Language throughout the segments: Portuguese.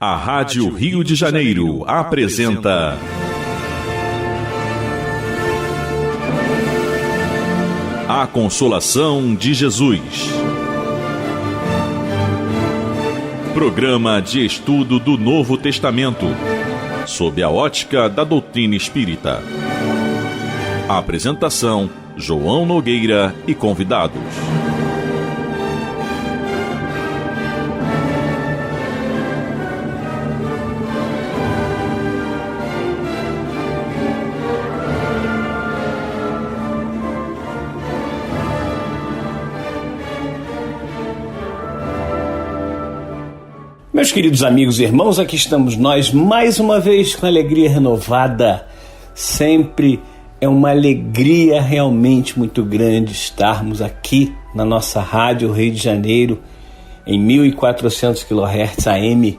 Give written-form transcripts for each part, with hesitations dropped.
A Rádio Rio de Janeiro apresenta A Consolação de Jesus. Programa de estudo do Novo Testamento, sob a ótica da doutrina espírita. A apresentação: João Nogueira e convidados. Meus queridos amigos e irmãos, aqui estamos nós mais uma vez com alegria renovada. Sempre é uma alegria realmente muito grande estarmos aqui na nossa Rádio Rio de Janeiro, em 1400 kHz AM,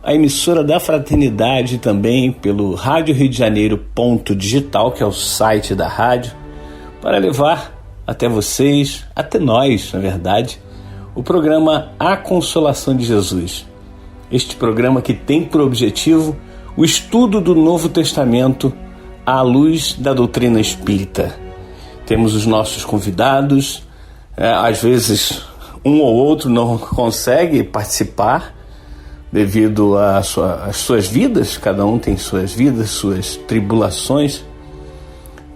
a emissora da Fraternidade também pelo Rádio Rio de Janeiro .digital, que é o site da rádio, para levar até vocês, até nós, na verdade, o programa A Consolação de Jesus. Este programa que tem por objetivo o estudo do Novo Testamento à luz da doutrina espírita. Temos os nossos convidados, às vezes um ou outro não consegue participar devido às suas vidas, cada um tem suas vidas, suas tribulações,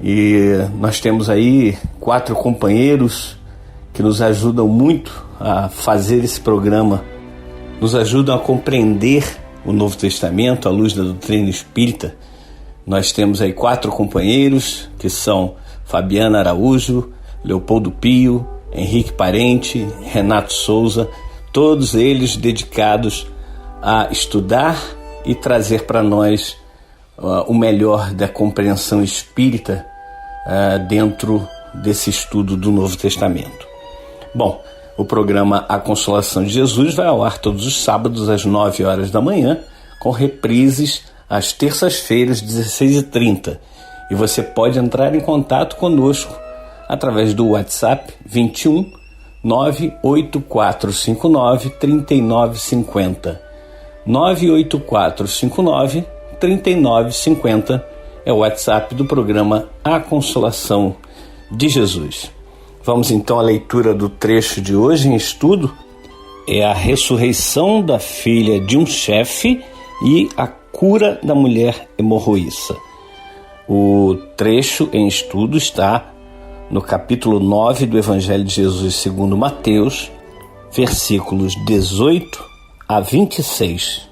e nós temos aí 4 companheiros que nos ajudam muito a fazer esse programa, nos ajudam a compreender o Novo Testamento à luz da doutrina espírita. Nós temos aí 4 companheiros, que são Fabiana Araújo, Leopoldo Pio, Henrique Parente, Renato Souza, todos eles dedicados a estudar e trazer para nós o melhor da compreensão espírita dentro desse estudo do Novo Testamento. Bom, o programa A Consolação de Jesus vai ao ar todos os sábados às 9 horas da manhã, com reprises às terças-feiras, 16h30. E você pode entrar em contato conosco através do WhatsApp 21 98459 3950. 98459 3950 é o WhatsApp do programa A Consolação de Jesus. Vamos então à leitura do trecho de hoje em estudo. É a ressurreição da filha de um chefe e a cura da mulher hemorroíça. O trecho em estudo está no capítulo 9 do Evangelho de Jesus segundo Mateus, versículos 18 a 26.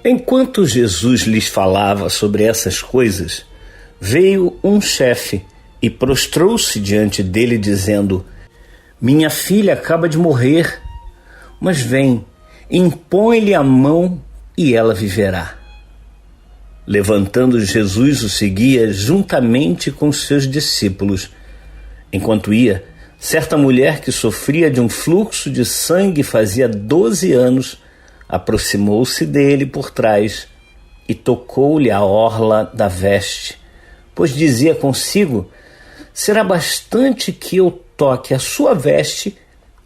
Enquanto Jesus lhes falava sobre essas coisas, veio um chefe e prostrou-se diante dele, dizendo: Minha filha acaba de morrer, mas vem, impõe-lhe a mão e ela viverá. Levantando Jesus o seguia juntamente com seus discípulos. Enquanto ia, certa mulher que sofria de um fluxo de sangue fazia 12 anos, aproximou-se dele por trás e tocou-lhe a orla da veste, pois dizia consigo: será bastante que eu toque a sua veste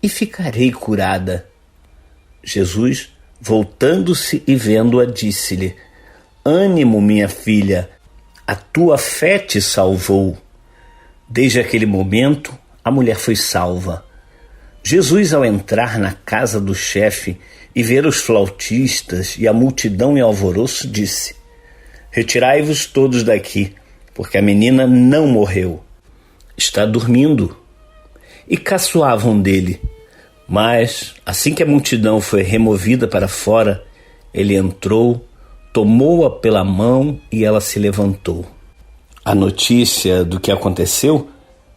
e ficarei curada. Jesus, voltando-se e vendo-a, disse-lhe: Ânimo, minha filha, a tua fé te salvou. Desde aquele momento, a mulher foi salva. Jesus, ao entrar na casa do chefe e ver os flautistas e a multidão em alvoroço, disse: Retirai-vos todos daqui, porque a menina não morreu, está dormindo. E caçoavam dele. Mas, assim que a multidão foi removida para fora, ele entrou, tomou-a pela mão e ela se levantou. A notícia do que aconteceu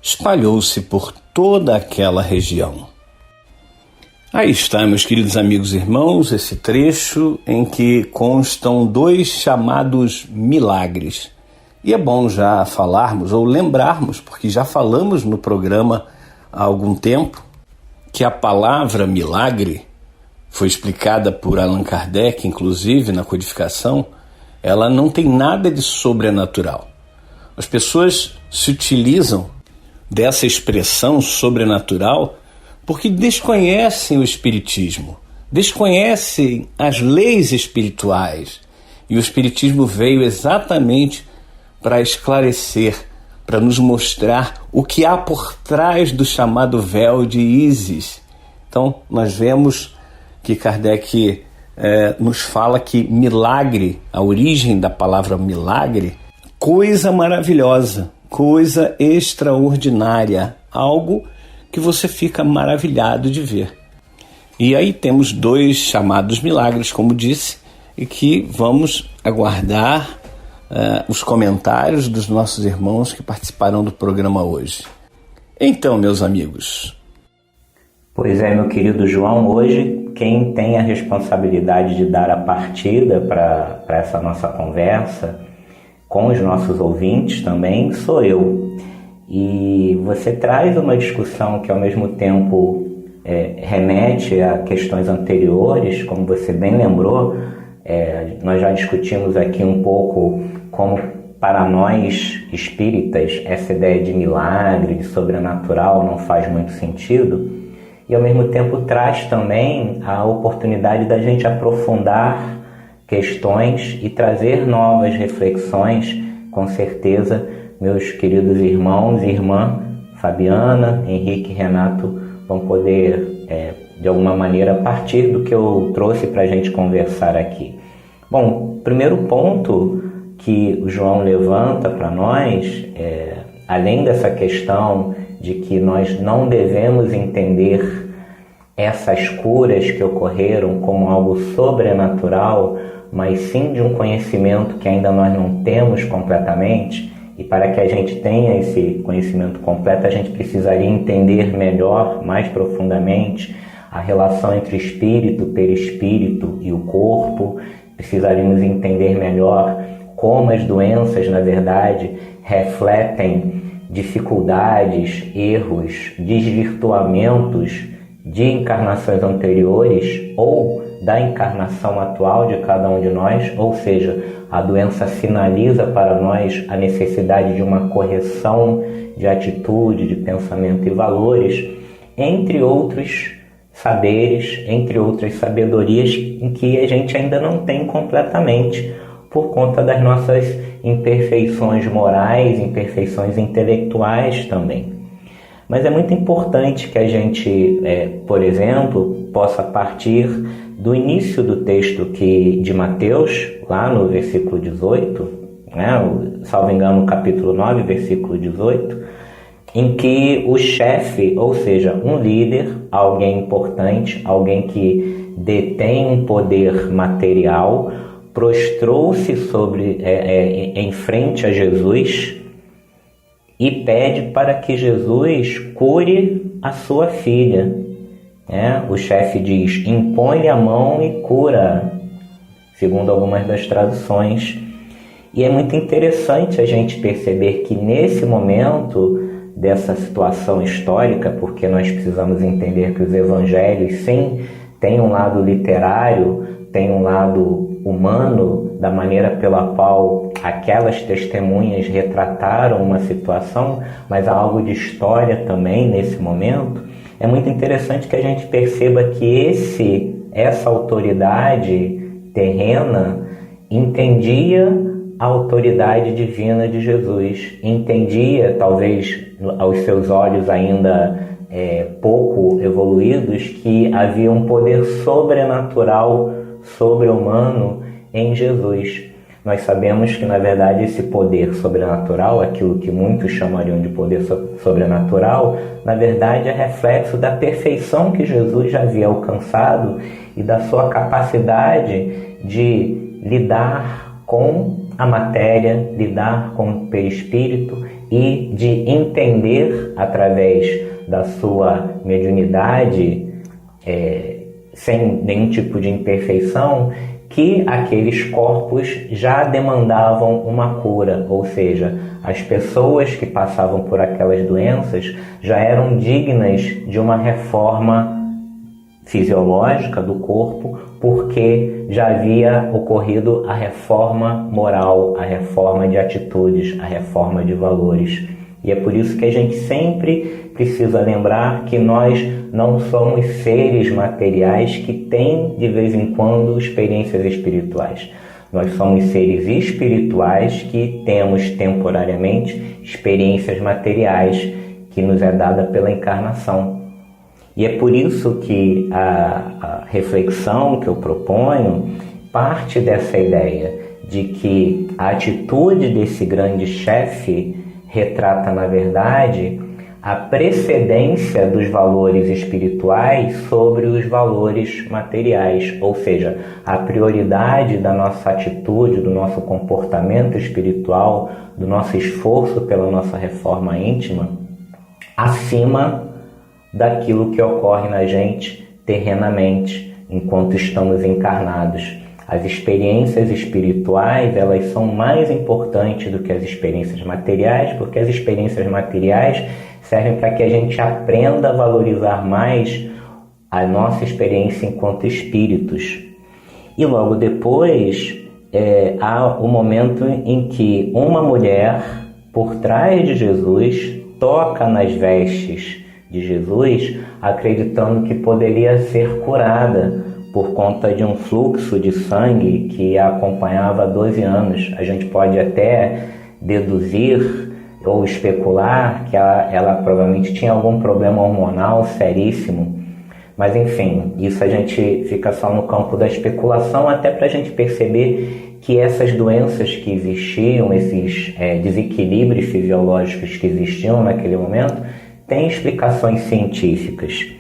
espalhou-se por toda aquela região. Aí está, meus queridos amigos e irmãos, esse trecho em que constam 2 chamados milagres. E é bom já falarmos ou lembrarmos, porque já falamos no programa há algum tempo, que a palavra milagre foi explicada por Allan Kardec, inclusive na codificação, ela não tem nada de sobrenatural. As pessoas se utilizam dessa expressão sobrenatural porque desconhecem o espiritismo, desconhecem as leis espirituais. E o espiritismo veio exatamente para esclarecer, para nos mostrar o que há por trás do chamado véu de Ísis. Então, nós vemos que Kardec nos fala que milagre, a origem da palavra milagre, coisa maravilhosa, coisa extraordinária, algo que você fica maravilhado de ver. E aí temos 2 chamados milagres, como disse, e que vamos aguardar os comentários dos nossos irmãos que participarão do programa hoje. Então, meus amigos. Pois é, meu querido João, hoje quem tem a responsabilidade de dar a partida para essa nossa conversa com os nossos ouvintes também sou eu. E você traz uma discussão que ao mesmo tempo remete a questões anteriores, como você bem lembrou. Nós já discutimos aqui um pouco como para nós espíritas essa ideia de milagre, de sobrenatural não faz muito sentido, e ao mesmo tempo traz também a oportunidade da gente aprofundar questões e trazer novas reflexões, com certeza. Meus queridos irmãos e irmã Fabiana, Henrique e Renato vão poder, de alguma maneira, partir do que eu trouxe para a gente conversar aqui. Bom, o primeiro ponto que o João levanta para nós, além dessa questão de que nós não devemos entender essas curas que ocorreram como algo sobrenatural, mas sim de um conhecimento que ainda nós não temos completamente. E para que a gente tenha esse conhecimento completo, a gente precisaria entender melhor, mais profundamente, a relação entre espírito, perispírito e o corpo. Precisaríamos entender melhor como as doenças, na verdade, refletem dificuldades, erros, desvirtuamentos de encarnações anteriores ou da encarnação atual de cada um de nós, ou seja, a doença sinaliza para nós a necessidade de uma correção de atitude, de pensamento e valores, entre outros saberes, entre outras sabedorias em que a gente ainda não tem completamente por conta das nossas imperfeições morais, imperfeições intelectuais também. Mas é muito importante que a gente, por exemplo, possa partir do início do texto de Mateus, lá no versículo 18, salvo engano, capítulo 9, versículo 18, em que o chefe, ou seja, um líder, alguém importante, alguém que detém um poder material, prostrou-se em frente a Jesus e pede para que Jesus cure a sua filha. O chefe diz: impõe-lhe a mão e cura, segundo algumas das traduções. E é muito interessante a gente perceber que nesse momento dessa situação histórica, porque nós precisamos entender que os evangelhos, sim, têm um lado literário, têm um lado humano, da maneira pela qual aquelas testemunhas retrataram uma situação, mas há algo de história também nesse momento. É muito interessante que a gente perceba que essa autoridade terrena entendia a autoridade divina de Jesus, entendia, talvez aos seus olhos ainda pouco evoluídos, que havia um poder sobrenatural, sobre-humano em Jesus. Nós sabemos que, na verdade, esse poder sobrenatural, aquilo que muitos chamariam de poder sobrenatural, na verdade é reflexo da perfeição que Jesus já havia alcançado e da sua capacidade de lidar com a matéria, lidar com o perispírito e de entender, através da sua mediunidade, sem nenhum tipo de imperfeição, que aqueles corpos já demandavam uma cura, ou seja, as pessoas que passavam por aquelas doenças já eram dignas de uma reforma fisiológica do corpo, porque já havia ocorrido a reforma moral, a reforma de atitudes, a reforma de valores. E é por isso que a gente sempre precisa lembrar que nós não somos seres materiais que têm, de vez em quando, experiências espirituais. Nós somos seres espirituais que temos temporariamente experiências materiais que nos é dada pela encarnação. E é por isso que a reflexão que eu proponho parte dessa ideia de que a atitude desse grande chefe retrata, na verdade, a precedência dos valores espirituais sobre os valores materiais, ou seja, a prioridade da nossa atitude, do nosso comportamento espiritual, do nosso esforço pela nossa reforma íntima, acima daquilo que ocorre na gente terrenamente, enquanto estamos encarnados. As experiências espirituais, elas são mais importantes do que as experiências materiais, porque as experiências materiais servem para que a gente aprenda a valorizar mais a nossa experiência enquanto espíritos. E logo depois, há o momento em que uma mulher, por trás de Jesus, toca nas vestes de Jesus, acreditando que poderia ser curada por conta de um fluxo de sangue que a acompanhava há 12 anos. A gente pode até deduzir ou especular que ela provavelmente tinha algum problema hormonal seríssimo, mas enfim, isso a gente fica só no campo da especulação, até para a gente perceber que essas doenças que existiam, esses desequilíbrios fisiológicos que existiam naquele momento, têm explicações científicas.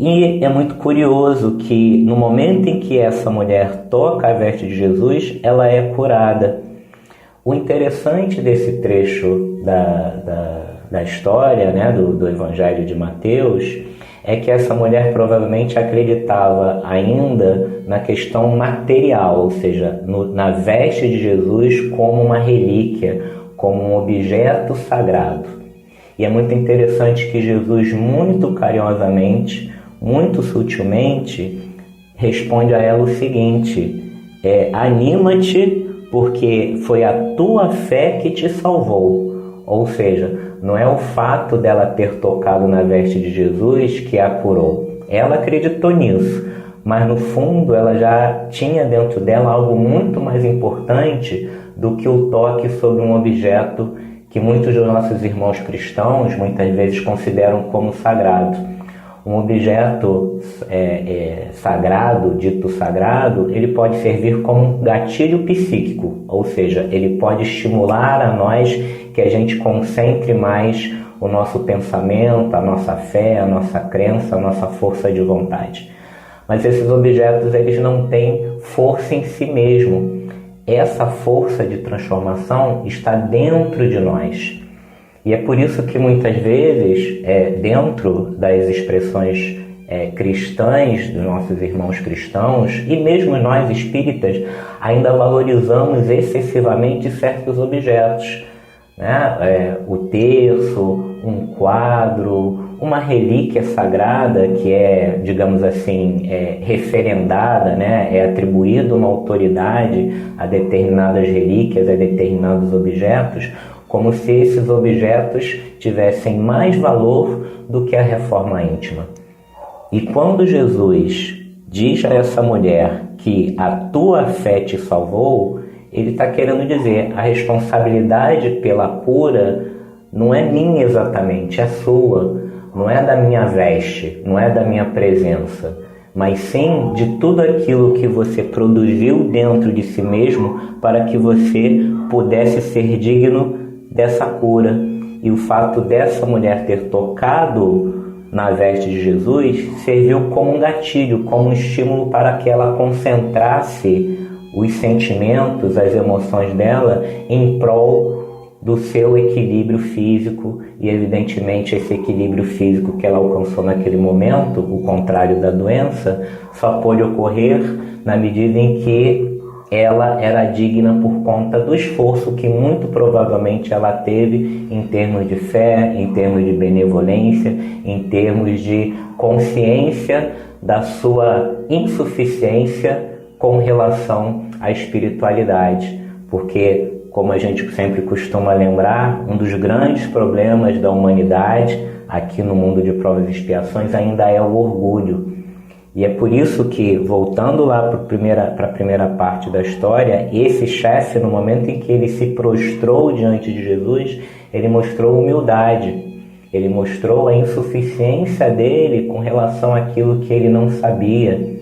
E é muito curioso que no momento em que essa mulher toca a veste de Jesus, ela é curada. O interessante desse trecho da história, né, do Evangelho de Mateus, é que essa mulher provavelmente acreditava ainda na questão material, ou seja, na veste de Jesus como uma relíquia, como um objeto sagrado. E é muito interessante que Jesus, muito carinhosamente, muito sutilmente, responde a ela o seguinte: anima-te, porque foi a tua fé que te salvou. Ou seja, não é o fato dela ter tocado na veste de Jesus que a curou. Ela acreditou nisso, mas no fundo ela já tinha dentro dela algo muito mais importante do que o toque sobre um objeto que muitos dos nossos irmãos cristãos muitas vezes consideram como sagrado. Um objeto sagrado, dito sagrado, ele pode servir como um gatilho psíquico, ou seja, ele pode estimular a nós que a gente concentre mais o nosso pensamento, a nossa fé, a nossa crença, a nossa força de vontade. Mas esses objetos, eles não têm força em si mesmo. Essa força de transformação está dentro de nós. E é por isso que muitas vezes, dentro das expressões cristãs, dos nossos irmãos cristãos, e mesmo nós espíritas, ainda valorizamos excessivamente certos objetos, né? O terço, um quadro, uma relíquia sagrada que é, digamos assim, referendada, né? É atribuída uma autoridade a determinadas relíquias, a determinados objetos, como se esses objetos tivessem mais valor do que a reforma íntima. E quando Jesus diz a essa mulher que a tua fé te salvou, ele está querendo dizer, a responsabilidade pela cura não é minha exatamente, é sua, não é da minha veste, não é da minha presença, mas sim de tudo aquilo que você produziu dentro de si mesmo para que você pudesse ser digno dessa cura. E o fato dessa mulher ter tocado na veste de Jesus serviu como um gatilho, como um estímulo para que ela concentrasse os sentimentos, as emoções dela em prol do seu equilíbrio físico, e evidentemente esse equilíbrio físico que ela alcançou naquele momento, o contrário da doença, só pôde ocorrer na medida em que ela era digna por conta do esforço que muito provavelmente ela teve em termos de fé, em termos de benevolência, em termos de consciência da sua insuficiência com relação à espiritualidade. Porque, como a gente sempre costuma lembrar, um dos grandes problemas da humanidade aqui no mundo de provas e expiações ainda é o orgulho. E é por isso que, voltando lá para a primeira parte da história, esse chefe, no momento em que ele se prostrou diante de Jesus, ele mostrou humildade, ele mostrou a insuficiência dele com relação àquilo que ele não sabia.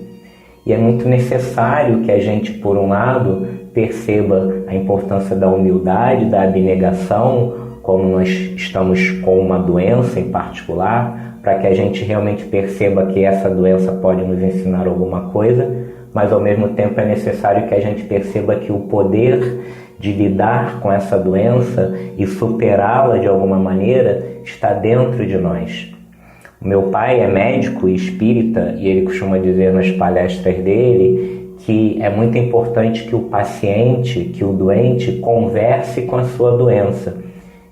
E é muito necessário que a gente, por um lado, perceba a importância da humildade, da abnegação, como nós estamos com uma doença em particular, para que a gente realmente perceba que essa doença pode nos ensinar alguma coisa, mas ao mesmo tempo é necessário que a gente perceba que o poder de lidar com essa doença e superá-la de alguma maneira está dentro de nós. O meu pai é médico e espírita, e ele costuma dizer nas palestras dele que é muito importante que o paciente, que o doente, converse com a sua doença.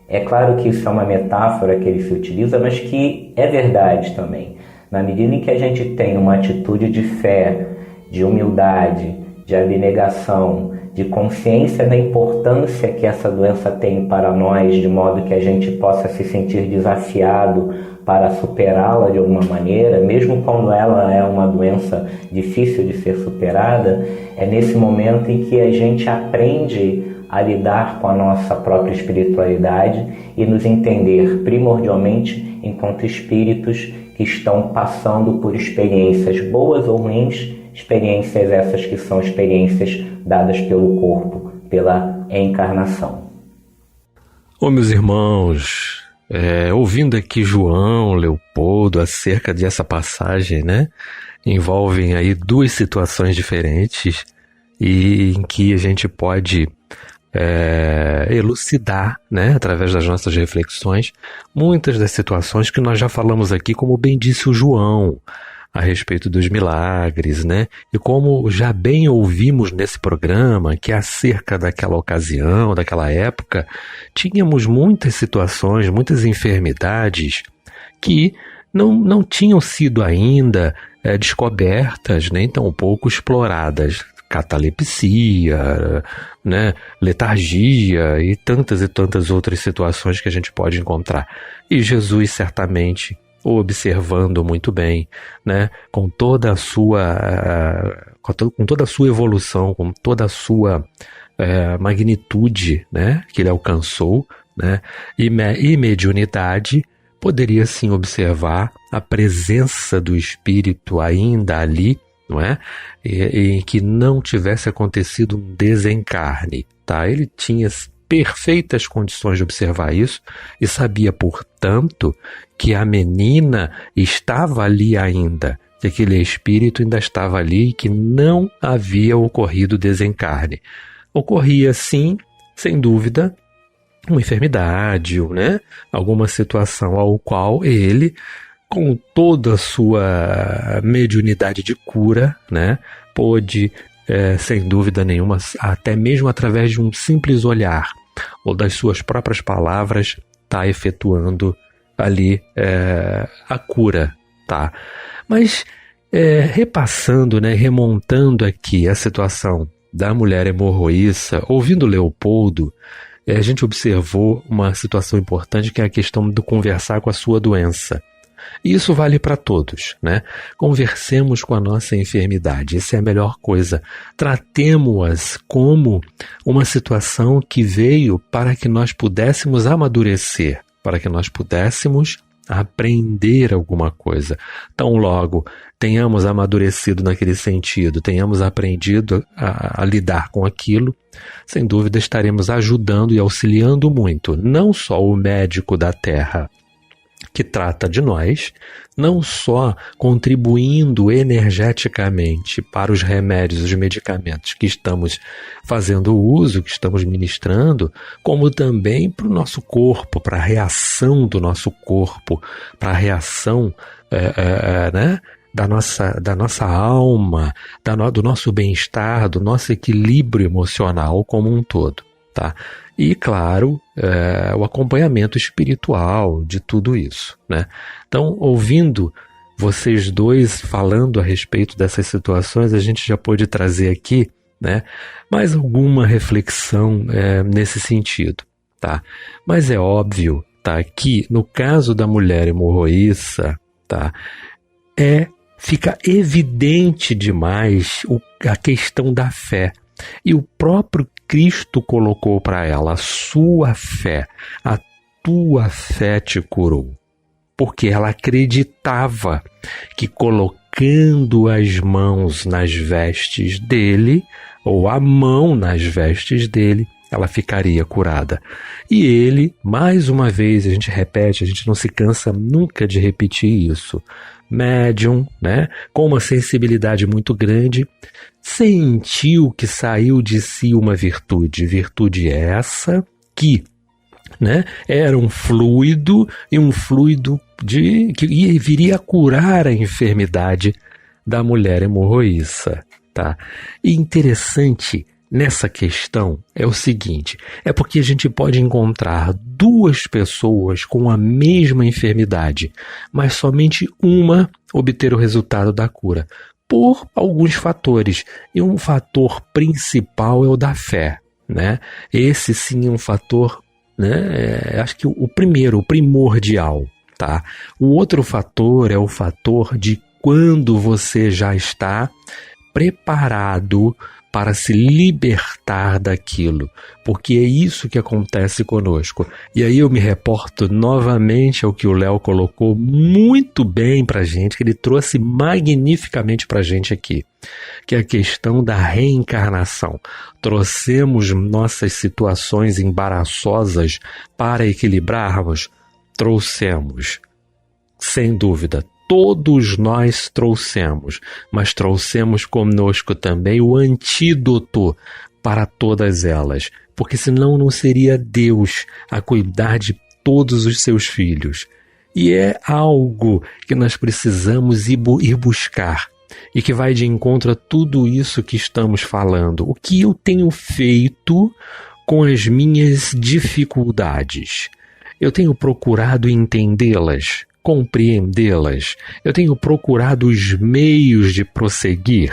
É claro que isso é uma metáfora que ele se utiliza, mas que é verdade também. Na medida em que a gente tem uma atitude de fé, de humildade, de abnegação, de consciência da importância que essa doença tem para nós, de modo que a gente possa se sentir desafiado para superá-la de alguma maneira, mesmo quando ela é uma doença difícil de ser superada, é nesse momento em que a gente aprende a lidar com a nossa própria espiritualidade e nos entender primordialmente enquanto espíritos que estão passando por experiências boas ou ruins, experiências essas que são experiências dadas pelo corpo, pela encarnação. Meus irmãos, ouvindo aqui João, Leopoldo, acerca dessa passagem, né? Envolvem aí duas situações diferentes e em que a gente pode elucidar, né, através das nossas reflexões, muitas das situações que nós já falamos aqui, como bem disse o João, a respeito dos milagres, né? E como já bem ouvimos nesse programa, que acerca daquela ocasião, daquela época, tínhamos muitas situações, muitas enfermidades que não tinham sido ainda descobertas, nem tampouco exploradas. Catalepsia, né, letargia e tantas outras situações que a gente pode encontrar. E Jesus certamente observando muito bem, né, com toda a sua evolução, com toda a sua magnitude, né, que ele alcançou, né, e mediunidade, poderia sim observar a presença do Espírito ainda ali, não é? E que não tivesse acontecido um desencarne, tá? Ele tinha perfeitas condições de observar isso e sabia, portanto, que a menina estava ali ainda, que aquele espírito ainda estava ali e que não havia ocorrido desencarne. Ocorria, sim, sem dúvida, uma enfermidade, né? Alguma situação ao qual ele, com toda a sua mediunidade de cura, né, pôde, sem dúvida nenhuma, até mesmo através de um simples olhar ou das suas próprias palavras, tá efetuando ali a cura, tá? Mas repassando, né, remontando aqui a situação da mulher hemorroíça, ouvindo Leopoldo, a gente observou uma situação importante, que é a questão do conversar com a sua doença. E isso vale para todos, né? Conversemos com a nossa enfermidade, essa é a melhor coisa. Tratemo-as como uma situação que veio para que nós pudéssemos amadurecer, para que nós pudéssemos aprender alguma coisa. Tão logo tenhamos amadurecido naquele sentido, tenhamos aprendido a lidar com aquilo, sem dúvida estaremos ajudando e auxiliando muito, não só o médico da Terra, que trata de nós, não só contribuindo energeticamente para os remédios, os medicamentos que estamos fazendo uso, que estamos ministrando, como também para o nosso corpo, para a reação do nosso corpo, para a reação né, da nossa alma, do nosso bem-estar, do nosso equilíbrio emocional como um todo. Tá? E, claro, o acompanhamento espiritual de tudo isso, né? Então, ouvindo vocês dois falando a respeito dessas situações, a gente já pôde trazer aqui, né, mais alguma reflexão nesse sentido, tá? Mas é óbvio, tá, que no caso da mulher hemorroíça, tá, fica evidente demais a questão da fé. E o próprio Cristo colocou para ela: a sua fé, a tua fé te curou. Porque ela acreditava que colocando as mãos nas vestes dele, ou a mão nas vestes dele, ela ficaria curada. E ele, mais uma vez, a gente repete, a gente não se cansa nunca de repetir isso, médium, né, com uma sensibilidade muito grande, sentiu que saiu de si uma virtude essa que, né, era um fluido, e um fluido que viria a curar a enfermidade da mulher hemorroíça, tá? E interessante nessa questão é o seguinte, é porque a gente pode encontrar duas pessoas com a mesma enfermidade, mas somente uma obter o resultado da cura, por alguns fatores, e um fator principal é o da fé, né? Esse sim é um fator, né? Acho que o primeiro, o primordial, tá? O outro fator é o fator de quando você já está preparado para se libertar daquilo, porque é isso que acontece conosco. E aí eu me reporto novamente ao que o Léo colocou muito bem para a gente, que ele trouxe magnificamente para a gente aqui, que é a questão da reencarnação. Trouxemos nossas situações embaraçosas para equilibrarmos? Trouxemos, sem dúvida. Todos nós trouxemos, mas trouxemos conosco também o antídoto para todas elas, porque senão não seria Deus a cuidar de todos os seus filhos. E é algo que nós precisamos ir buscar e que vai de encontro a tudo isso que estamos falando. O que eu tenho feito com as minhas dificuldades? Eu tenho procurado entendê-las, compreendê-las. Eu tenho procurado os meios de prosseguir,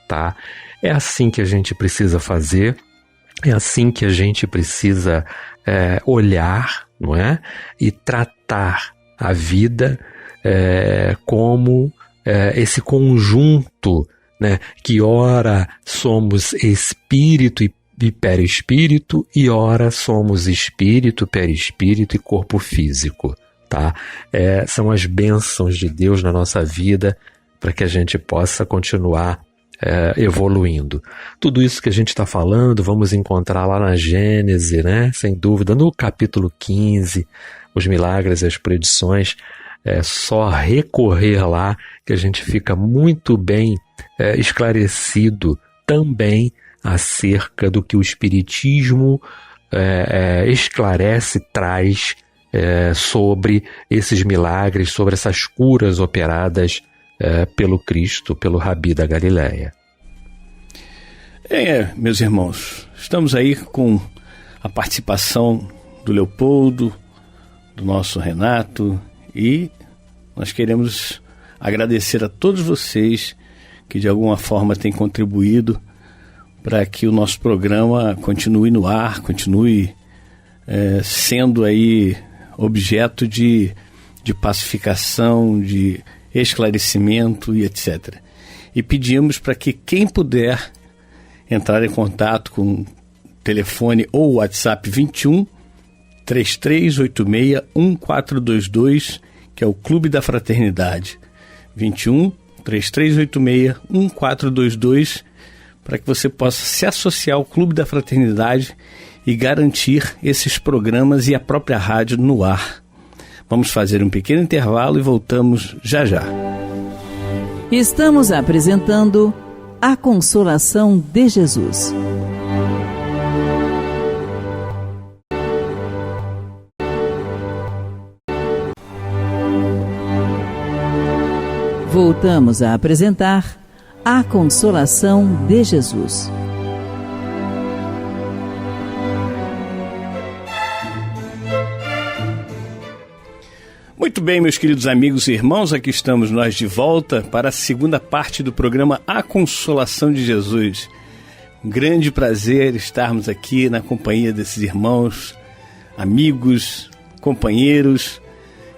tá? É assim que a gente precisa fazer, é assim que a gente precisa olhar, não é? E tratar a vida como esse conjunto, né? Que ora somos espírito e perispírito, e ora somos espírito, perispírito e corpo físico. Tá? São as bênçãos de Deus na nossa vida para que a gente possa continuar evoluindo. Tudo isso que a gente está falando, vamos encontrar lá na Gênese, né? Sem dúvida, no capítulo 15, os milagres e as predições. É só recorrer lá que a gente fica muito bem esclarecido também acerca do que o Espiritismo esclarece, traz sobre esses milagres, sobre essas curas operadas pelo Cristo, pelo Rabi da Galileia. Meus irmãos, estamos aí com a participação do Leopoldo, do nosso Renato, e nós queremos agradecer a todos vocês que de alguma forma têm contribuído para que o nosso programa continue no ar, continue sendo aí objeto de pacificação, de esclarecimento e etc. E pedimos para que quem puder entrar em contato com o telefone ou WhatsApp 21 3386 1422, que é o Clube da Fraternidade. 21 3386 1422, para que você possa se associar ao Clube da Fraternidade e garantir esses programas e a própria rádio no ar. Vamos fazer um pequeno intervalo e voltamos já já. Estamos apresentando A Consolação de Jesus. Voltamos a apresentar A Consolação de Jesus. Muito bem, meus queridos amigos e irmãos, aqui estamos nós de volta para a segunda parte do programa A Consolação de Jesus. Um grande prazer estarmos aqui na companhia desses irmãos, amigos, companheiros,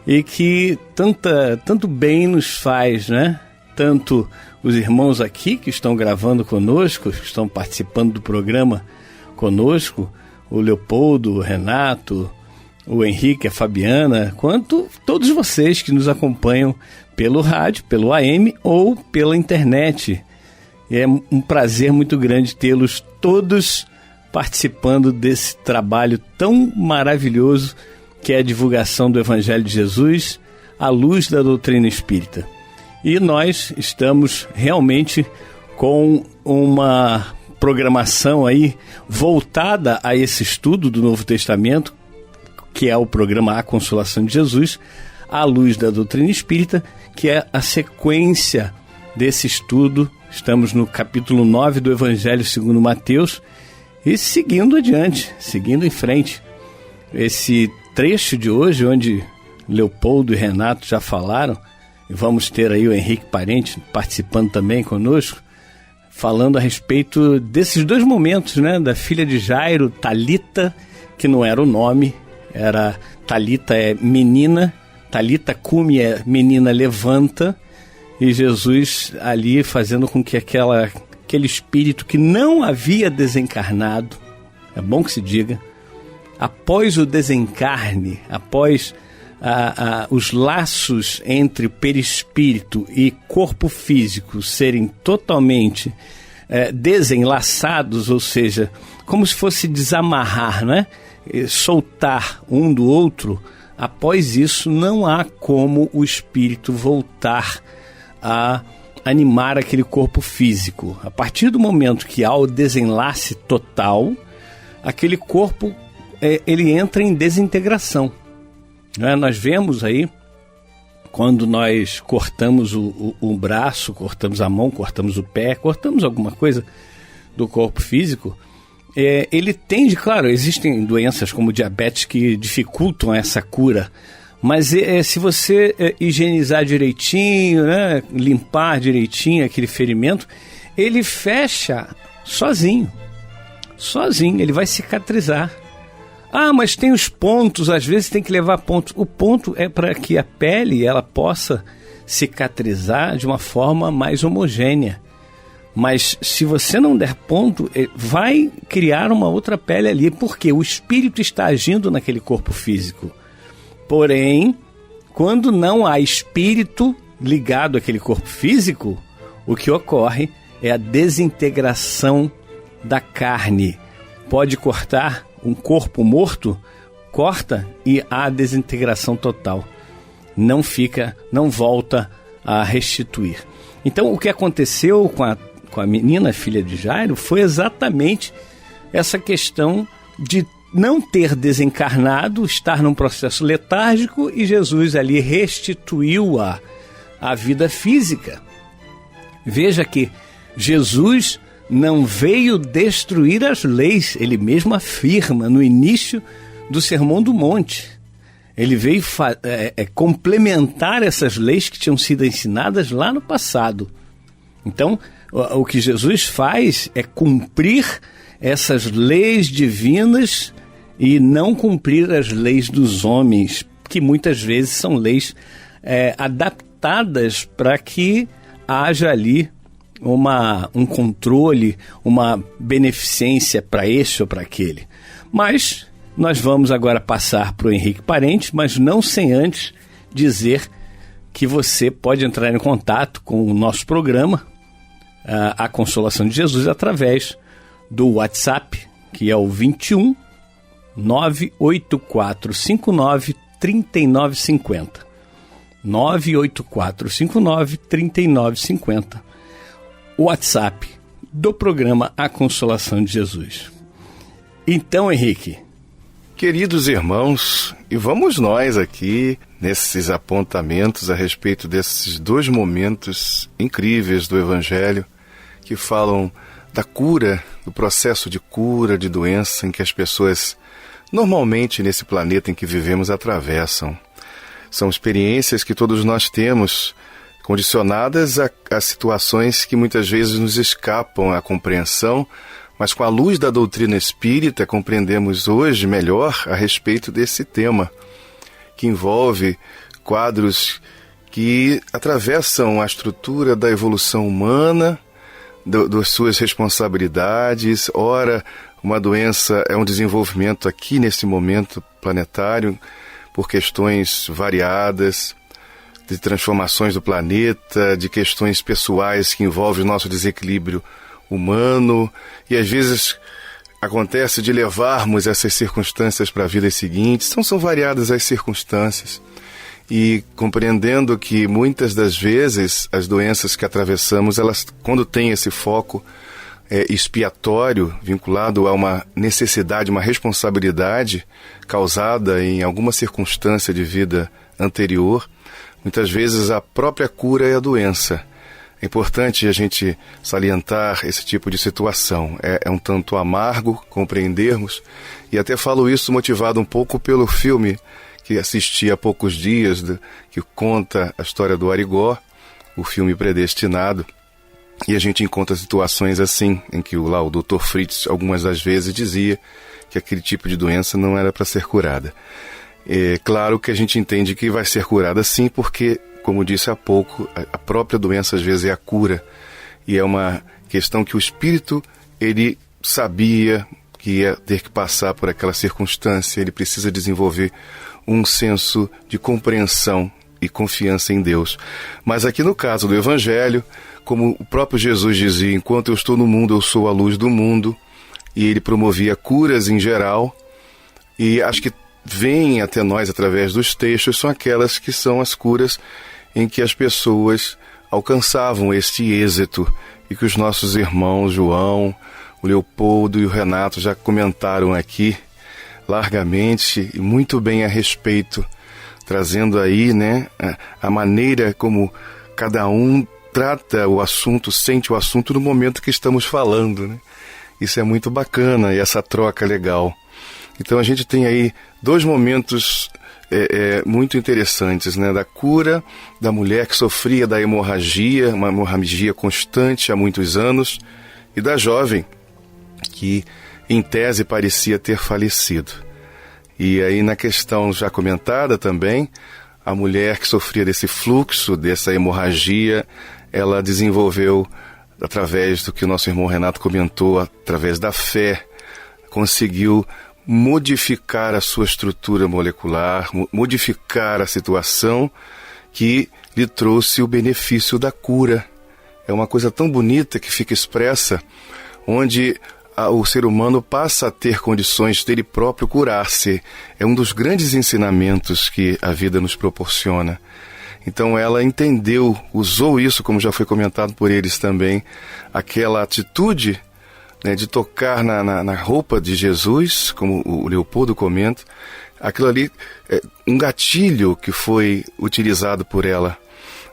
e que tanto bem nos faz, né? Tanto os irmãos aqui que estão gravando conosco, que estão participando do programa conosco, o Leopoldo, o Renato, o Henrique, a Fabiana, quanto todos vocês que nos acompanham pelo rádio, pelo AM ou pela internet. E é um prazer muito grande tê-los todos participando desse trabalho tão maravilhoso que é a divulgação do Evangelho de Jesus à luz da doutrina espírita. E nós estamos realmente com uma programação aí voltada a esse estudo do Novo Testamento, que é o programa A Consolação de Jesus, à luz da doutrina espírita, que é a sequência desse estudo. Estamos no capítulo 9 do Evangelho segundo Mateus e seguindo adiante, seguindo em frente. Esse trecho de hoje, onde Leopoldo e Renato já falaram, e vamos ter aí o Henrique Parente participando também conosco, falando a respeito desses dois momentos, né? Da filha de Jairo, Talita, que não era o nome, era Talita é menina, Talita cume é menina levanta, e Jesus ali fazendo com que aquele espírito que não havia desencarnado, é bom que se diga, após o desencarne, após os laços entre perispírito e corpo físico serem totalmente desenlaçados, ou seja, como se fosse desamarrar, né? Soltar um do outro, após isso não há como o espírito voltar a animar aquele corpo físico. A partir do momento que há o desenlace total, aquele corpo ele entra em desintegração. Nós vemos aí, quando nós cortamos o braço, cortamos a mão, cortamos o pé, cortamos alguma coisa do corpo físico, ele tende, claro, existem doenças como diabetes que dificultam essa cura, mas se você higienizar direitinho, né, limpar direitinho aquele ferimento, ele fecha sozinho, ele vai cicatrizar. Ah, mas tem os pontos, às vezes tem que levar pontos. O ponto é para que a pele ela possa cicatrizar de uma forma mais homogênea. Mas se você não der ponto, vai criar uma outra pele ali, porque o espírito está agindo naquele corpo físico. Porém, quando não há espírito ligado àquele corpo físico, o que ocorre é a desintegração da carne. Pode cortar um corpo morto, corta e há desintegração total. Não volta a restituir. Então, o que aconteceu com a menina, filha de Jairo, foi exatamente essa questão de não ter desencarnado, estar num processo letárgico, e Jesus ali restituiu-a à vida física. Veja que Jesus não veio destruir as leis, ele mesmo afirma no início do Sermão do Monte. Ele veio complementar essas leis que tinham sido ensinadas lá no passado. Então, o que Jesus faz é cumprir essas leis divinas e não cumprir as leis dos homens, que muitas vezes são leis adaptadas para que haja ali um controle, uma beneficência para esse ou para aquele. Mas nós vamos agora passar para o Henrique Parente, mas não sem antes dizer que você pode entrar em contato com o nosso programa, A Consolação de Jesus, através do WhatsApp, que é o 21 98459 3950. 98459-3950. O WhatsApp do programa A Consolação de Jesus. Então, Henrique. Queridos irmãos, e vamos nós aqui nesses apontamentos a respeito desses dois momentos incríveis do Evangelho que falam da cura, do processo de cura de doença em que as pessoas normalmente nesse planeta em que vivemos atravessam. São experiências que todos nós temos, condicionadas a situações que muitas vezes nos escapam à compreensão, mas com a luz da doutrina espírita compreendemos hoje melhor a respeito desse tema, que envolve quadros que atravessam a estrutura da evolução humana, das suas responsabilidades. Ora, uma doença é um desenvolvimento aqui nesse momento planetário por questões variadas, de transformações do planeta, de questões pessoais que envolvem o nosso desequilíbrio humano, e às vezes acontece de levarmos essas circunstâncias para vidas seguintes. Então são variadas as circunstâncias, e compreendendo que muitas das vezes as doenças que atravessamos, elas, quando têm esse foco expiatório, vinculado a uma necessidade, uma responsabilidade causada em alguma circunstância de vida anterior, muitas vezes a própria cura é a doença. É importante a gente salientar esse tipo de situação. É um tanto amargo compreendermos, e até falo isso motivado um pouco pelo filme que assisti há poucos dias, que conta a história do Arigó, o filme Predestinado, e a gente encontra situações assim, em que o Dr. Fritz algumas das vezes dizia que aquele tipo de doença não era para ser curada. É claro que a gente entende que vai ser curada sim, porque, como disse há pouco, a própria doença às vezes é a cura, e é uma questão que o espírito, ele sabia que ia ter que passar por aquela circunstância. Ele precisa desenvolver um senso de compreensão e confiança em Deus. Mas aqui no caso do Evangelho, como o próprio Jesus dizia, enquanto eu estou no mundo, eu sou a luz do mundo, e ele promovia curas em geral, e acho que vêm até nós através dos textos, são aquelas que são as curas em que as pessoas alcançavam este êxito, e que os nossos irmãos João, o Leopoldo e o Renato já comentaram aqui largamente e muito bem a respeito, trazendo aí, a maneira como cada um trata o assunto, sente o assunto no momento que estamos falando, Isso é muito bacana, e essa troca legal. Então a gente tem aí dois momentos muito interessantes, da cura da mulher que sofria da hemorragia, uma hemorragia constante há muitos anos, e da jovem que em tese parecia ter falecido. E aí na questão já comentada também, a mulher que sofria desse fluxo, dessa hemorragia, ela desenvolveu, através do que o nosso irmão Renato comentou, através da fé, conseguiu modificar a sua estrutura molecular, modificar a situação que lhe trouxe o benefício da cura. É uma coisa tão bonita que fica expressa, onde o ser humano passa a ter condições dele próprio curar-se. É um dos grandes ensinamentos que a vida nos proporciona. Então ela entendeu, usou isso, como já foi comentado por eles também, aquela atitude de tocar na roupa de Jesus, como o Leopoldo comenta, aquilo ali é um gatilho que foi utilizado por ela.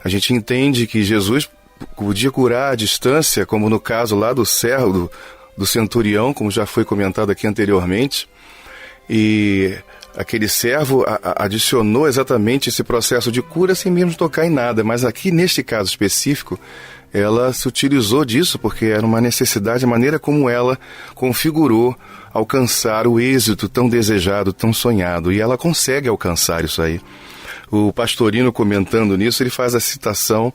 A gente entende que Jesus podia curar à distância, como no caso lá do servo, do centurião, como já foi comentado aqui anteriormente, e aquele servo adicionou exatamente esse processo de cura sem mesmo tocar em nada, mas aqui neste caso específico, ela se utilizou disso porque era uma necessidade, a maneira como ela configurou alcançar o êxito tão desejado, tão sonhado, e ela consegue alcançar isso aí. O Pastorino, comentando nisso, ele faz a citação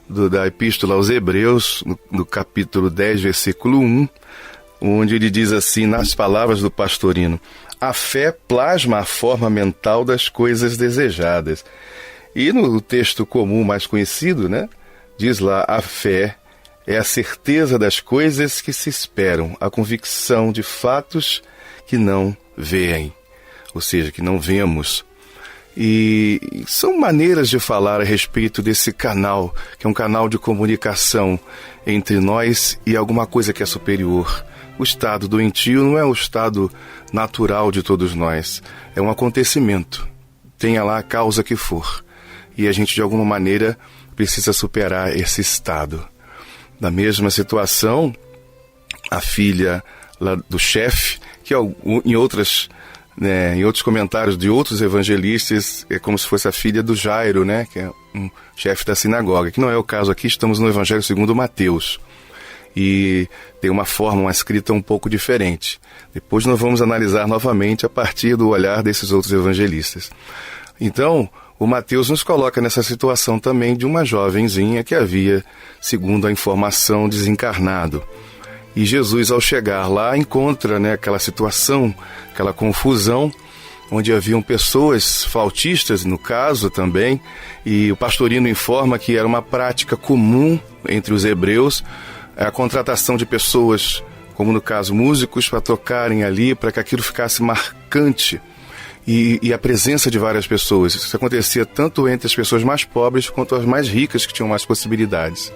da Epístola aos Hebreus, no capítulo 10, versículo 1, onde ele diz assim, nas palavras do Pastorino: a fé plasma a forma mental das coisas desejadas. E no texto comum mais conhecido, diz lá, a fé é a certeza das coisas que se esperam, a convicção de fatos que não veem, ou seja, que não vemos. E são maneiras de falar a respeito desse canal, que é um canal de comunicação entre nós e alguma coisa que é superior. O estado doentio não é o estado natural de todos nós, é um acontecimento, tenha lá a causa que for. E a gente, de alguma maneira, precisa superar esse estado. Na mesma situação, a filha lá do chefe, que em outros comentários de outros evangelistas, é como se fosse a filha do Jairo, né, que é um chefe da sinagoga, que não é o caso aqui, estamos no Evangelho segundo Mateus. E tem uma forma, uma escrita um pouco diferente. Depois nós vamos analisar novamente a partir do olhar desses outros evangelistas. Então, o Mateus nos coloca nessa situação também de uma jovenzinha que havia, segundo a informação, desencarnado. E Jesus, ao chegar lá, encontra, né, aquela situação, aquela confusão, onde haviam pessoas flautistas, no caso também, e o pastorino informa que era uma prática comum entre os hebreus, a contratação de pessoas, como no caso músicos, para tocarem ali, para que aquilo ficasse marcante, e a presença de várias pessoas. Isso acontecia tanto entre as pessoas mais pobres quanto as mais ricas, que tinham mais possibilidades.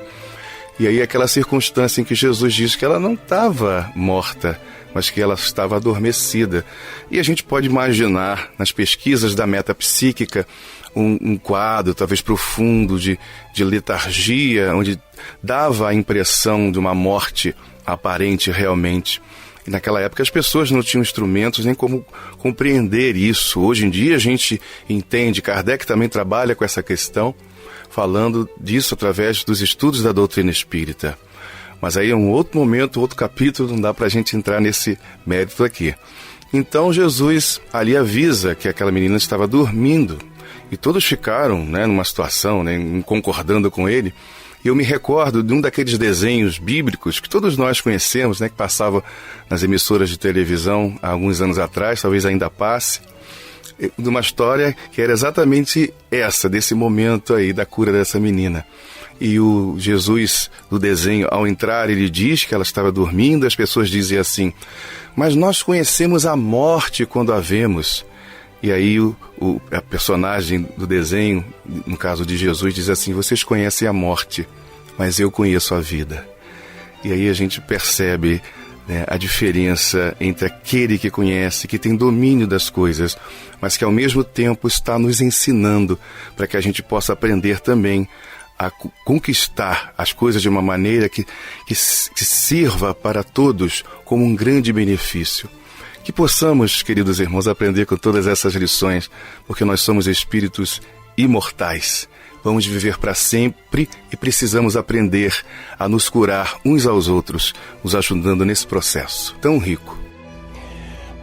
E aí aquela circunstância em que Jesus diz que ela não estava morta, mas que ela estava adormecida. E a gente pode imaginar, nas pesquisas da metapsíquica, um quadro talvez profundo de letargia, onde dava a impressão de uma morte aparente realmente. E naquela época as pessoas não tinham instrumentos nem como compreender isso. Hoje em dia a gente entende, Kardec também trabalha com essa questão, falando disso através dos estudos da doutrina espírita. Mas aí é um outro momento, outro capítulo, não dá para a gente entrar nesse mérito aqui. Então Jesus ali avisa que aquela menina estava dormindo, e todos ficaram, né, numa situação, né, concordando com ele. E eu me recordo de um daqueles desenhos bíblicos que todos nós conhecemos, né, que passava nas emissoras de televisão há alguns anos atrás, talvez ainda passe, de uma história que era exatamente essa, desse momento aí da cura dessa menina. E o Jesus do desenho, ao entrar, ele diz que ela estava dormindo, as pessoas dizem assim: mas nós conhecemos a morte quando a vemos. E aí a personagem do desenho, no caso de Jesus, diz assim: vocês conhecem a morte, mas eu conheço a vida. E aí a gente percebe, né, a diferença entre aquele que conhece, que tem domínio das coisas, mas que ao mesmo tempo está nos ensinando para que a gente possa aprender também a conquistar as coisas de uma maneira que sirva para todos como um grande benefício. Que possamos, queridos irmãos, aprender com todas essas lições, porque nós somos espíritos imortais. Vamos viver para sempre e precisamos aprender a nos curar uns aos outros, nos ajudando nesse processo tão rico.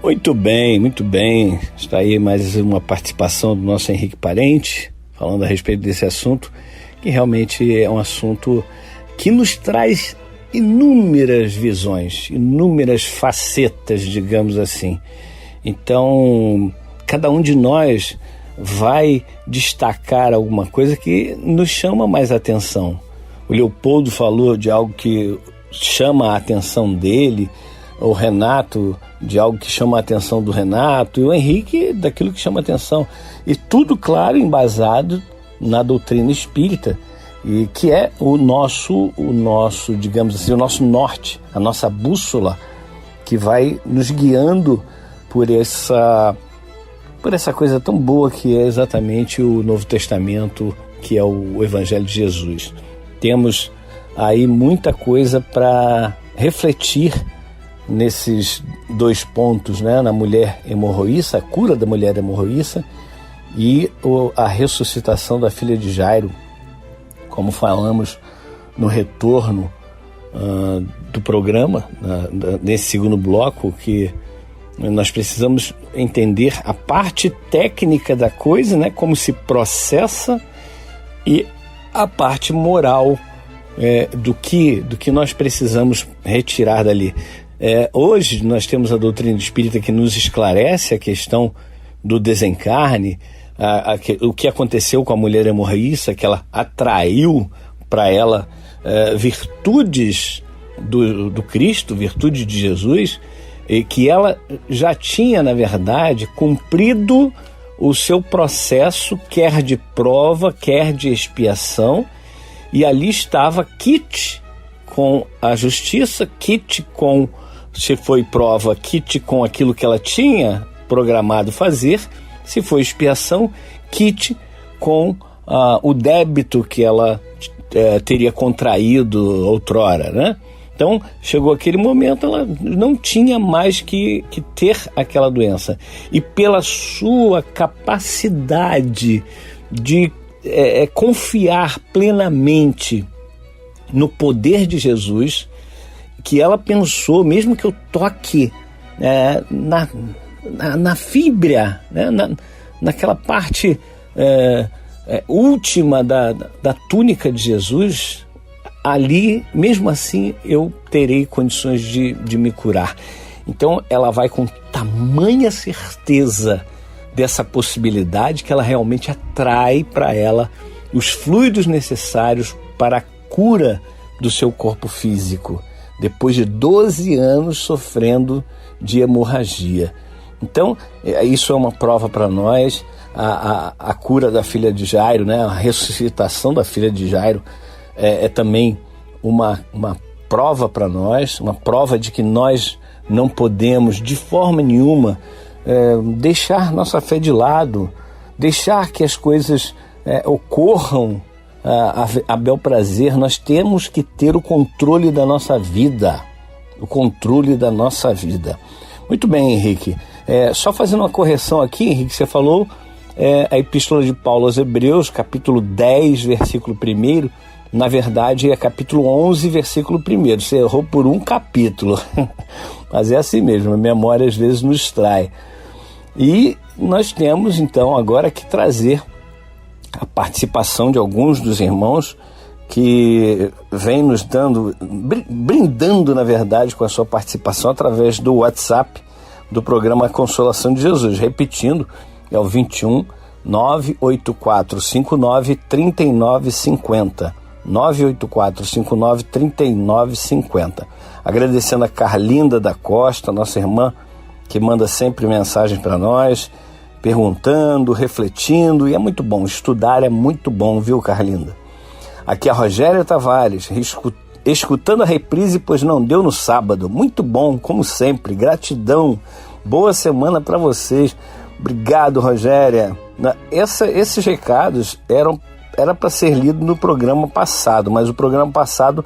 Muito bem, muito bem. Está aí mais uma participação do nosso Henrique Parente, falando a respeito desse assunto, que realmente é um assunto que nos traz inúmeras visões, inúmeras facetas, digamos assim. Então, cada um de nós vai destacar alguma coisa que nos chama mais atenção. O Leopoldo falou de algo que chama a atenção dele, o Renato de algo que chama a atenção do Renato, e o Henrique daquilo que chama a atenção. E tudo, claro, embasado na doutrina espírita, e que é o nosso, digamos assim, o nosso norte, a nossa bússola, que vai nos guiando por essa coisa tão boa que é exatamente o Novo Testamento, que é o Evangelho de Jesus. Temos aí muita coisa para refletir nesses dois pontos, né? Na mulher hemorroíça, a cura da mulher hemorroíça, e a ressuscitação da filha de Jairo, como falamos no retorno do programa, nesse segundo bloco, que nós precisamos entender a parte técnica da coisa, né, como se processa, e a parte moral do que nós precisamos retirar dali. Hoje nós temos a doutrina espírita que nos esclarece a questão do desencarne, o que aconteceu com a mulher hemorroíça, que ela atraiu para ela virtudes do Cristo, virtudes de Jesus, e que ela já tinha, na verdade, cumprido o seu processo, quer de prova, quer de expiação, e ali estava quite com a justiça, quite com, se foi prova, quite com aquilo que ela tinha programado fazer, se foi expiação, quite com o débito que ela teria contraído outrora, né? Então, chegou aquele momento, ela não tinha mais que ter aquela doença. E pela sua capacidade de confiar plenamente no poder de Jesus, que ela pensou, mesmo que eu toque na fibra, né? Naquela parte última da túnica de Jesus, ali, mesmo assim, eu terei condições de me curar. Então, ela vai com tamanha certeza dessa possibilidade que ela realmente atrai para ela os fluidos necessários para a cura do seu corpo físico, depois de 12 anos sofrendo de hemorragia. Então, isso é uma prova para nós, a cura da filha de Jairo, né? A ressuscitação da filha de Jairo, é também uma prova para nós, uma prova de que nós não podemos de forma nenhuma deixar nossa fé de lado, deixar que as coisas ocorram a bel prazer. Nós temos que ter o controle da nossa vida, Muito bem, Henrique. Só fazendo uma correção aqui, Henrique, você falou a Epístola de Paulo aos Hebreus, capítulo 10, versículo 1, na verdade é capítulo 11, versículo 1. Você errou por um capítulo, mas é assim mesmo, a memória às vezes nos trai. E nós temos então agora que trazer a participação de alguns dos irmãos que vem nos brindando, na verdade, com a sua participação através do WhatsApp do programa Consolação de Jesus. Repetindo, é o 21 98459 3950. 98459 3950. Agradecendo a Carlinda da Costa, nossa irmã, que manda sempre mensagem para nós, perguntando, refletindo, e é muito bom, estudar é muito bom, viu, Carlinda? Aqui a Rogéria Tavares, escutando a reprise, pois não deu no sábado. Muito bom, como sempre, gratidão, boa semana para vocês. Obrigado, Rogéria. Esses recados era para ser lido no programa passado, mas o programa passado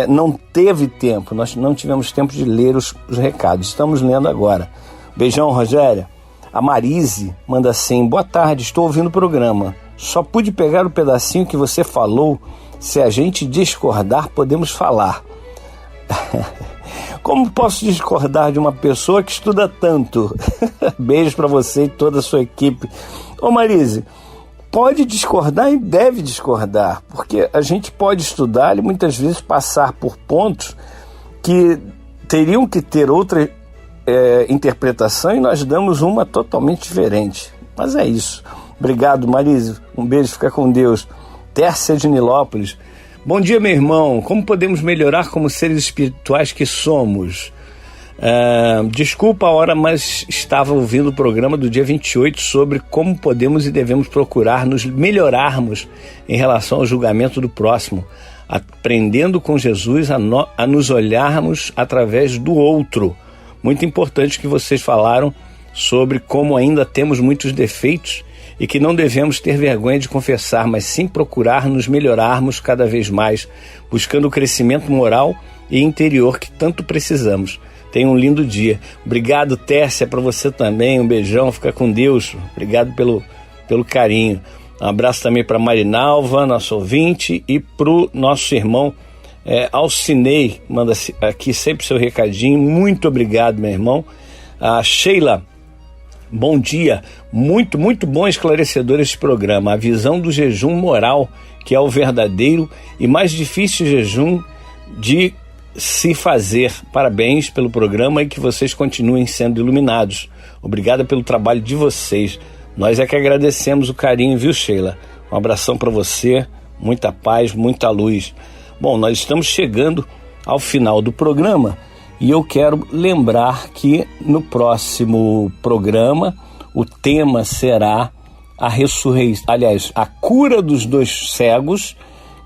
não teve tempo, nós não tivemos tempo de ler os recados, estamos lendo agora. Beijão, Rogéria. A Marise manda assim: boa tarde, estou ouvindo o programa, só pude pegar o pedacinho que você falou, se a gente discordar podemos falar. Como posso discordar de uma pessoa que estuda tanto? Beijos para você e toda a sua equipe. Ô Marise, pode discordar e deve discordar, porque a gente pode estudar e muitas vezes passar por pontos que teriam que ter outra interpretação e nós damos uma totalmente diferente. Mas é isso. Obrigado, Marise. Um beijo, fica com Deus. Tércia de Nilópolis. Bom dia, meu irmão. Como podemos melhorar como seres espirituais que somos? Desculpa a hora, mas estava ouvindo o programa do dia 28 sobre como podemos e devemos procurar nos melhorarmos em relação ao julgamento do próximo, aprendendo com Jesus a nos olharmos através do outro. Muito importante que vocês falaram sobre como ainda temos muitos defeitos e que não devemos ter vergonha de confessar, mas sim procurar nos melhorarmos cada vez mais, buscando o crescimento moral e interior que tanto precisamos. Tenha um lindo dia. Obrigado, Tércia, para você também. Um beijão, fica com Deus. Obrigado pelo carinho. Um abraço também para Marinalva, nosso ouvinte, e para o nosso irmão Alcinei, manda aqui sempre seu recadinho. Muito obrigado, meu irmão. A Sheila, bom dia. Muito, muito bom e esclarecedor este programa. A visão do jejum moral, que é o verdadeiro e mais difícil jejum de se fazer. Parabéns pelo programa e que vocês continuem sendo iluminados. Obrigado pelo trabalho de vocês. Nós é que agradecemos o carinho, viu, Sheila? Um abração para você, muita paz, muita luz. Bom, nós estamos chegando ao final do programa e eu quero lembrar que no próximo programa O tema será a ressurreição, aliás, a cura dos 2 cegos,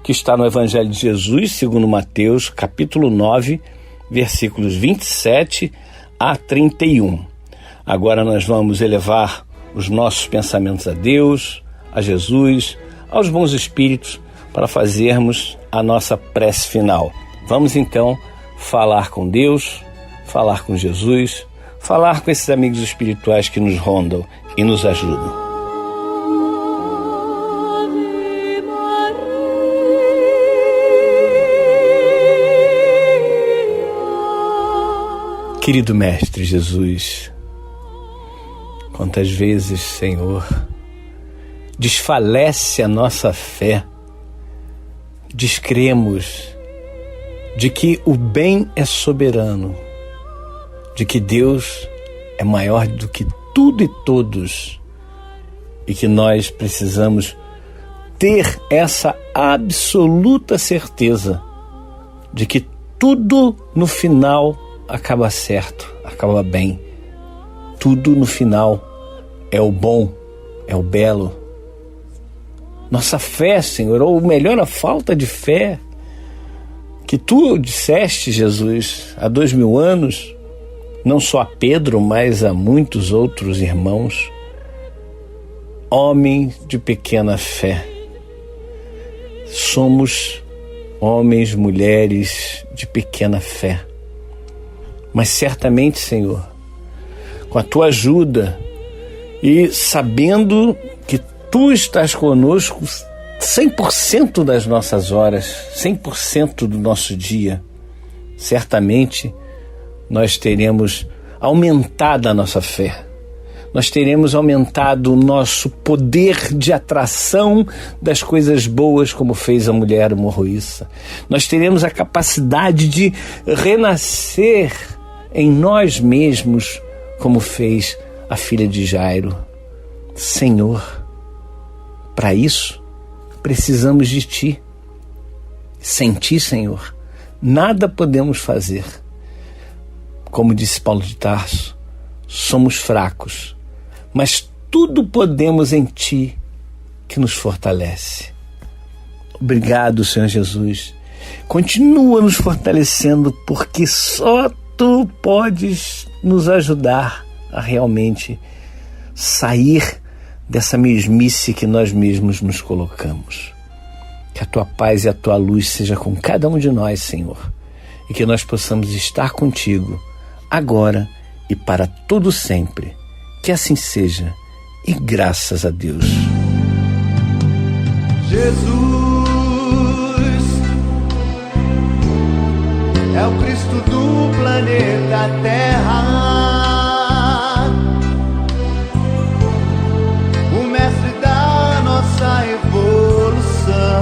que está no Evangelho de Jesus, segundo Mateus, capítulo 9, versículos 27 a 31. Agora nós vamos elevar os nossos pensamentos a Deus, a Jesus, aos bons espíritos, para fazermos a nossa prece final. Vamos então falar com Deus, falar com Jesus, falar com esses amigos espirituais que nos rondam e nos ajudam. Querido Mestre Jesus, quantas vezes, Senhor, desfalece a nossa fé, descremos de que o bem é soberano, de que Deus é maior do que tudo e todos, e que nós precisamos ter essa absoluta certeza de que tudo no final acaba certo, acaba bem. Tudo no final é o bom, é o belo. Nossa fé, Senhor, ou melhor, a falta de fé, que Tu disseste, Jesus, há 2000 anos, não só a Pedro, mas a muitos outros irmãos, homens de pequena fé. Somos homens, mulheres de pequena fé. Mas certamente, Senhor, com a Tua ajuda e sabendo que Tu estás conosco 100% das nossas horas, 100% do nosso dia, certamente nós teremos aumentado a nossa fé. Nós teremos aumentado o nosso poder de atração das coisas boas, como fez a mulher hemorroíça. Nós teremos a capacidade de renascer em nós mesmos, como fez a filha de Jairo. Senhor, para isso, precisamos de Ti. Sem Ti, Senhor, nada podemos fazer. Como disse Paulo de Tarso, somos fracos, mas tudo podemos em Ti, que nos fortalece. Obrigado, Senhor Jesus. Continua nos fortalecendo, porque só Tu podes nos ajudar a realmente sair dessa mesmice que nós mesmos nos colocamos. Que a Tua paz e a Tua luz seja com cada um de nós, Senhor, e que nós possamos estar contigo agora e para todo sempre. Que assim seja, e graças a Deus. Jesus é o Cristo do planeta Terra, o mestre da nossa evolução,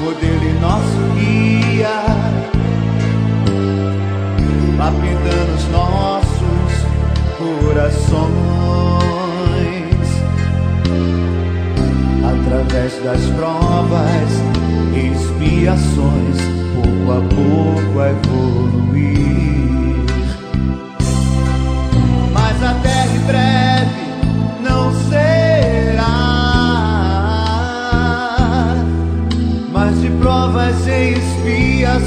modelo e nosso guia, lapidando os nossos corações, através das provas e expiações, pouco a pouco a evoluir. Mas a terra em breve não será mais de provas e expiações,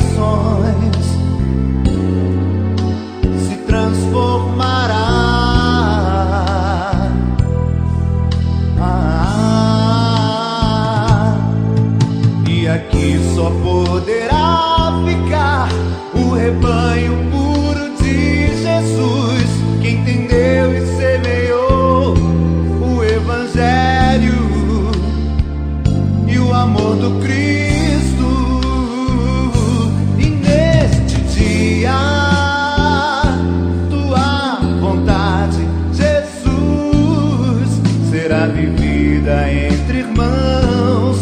se transformará. E aqui só poderá ficar o rebanho puro de Jesus, que entendeu e semeou o Evangelho e o amor do Cristo. E neste dia, Tua vontade, Jesus, será vivida entre irmãos,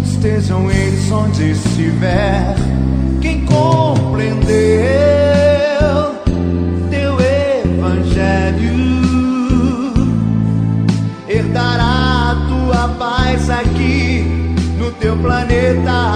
estejam eles onde estiver. Quem compreendeu Teu Evangelho herdará a Tua paz aqui no Teu planeta.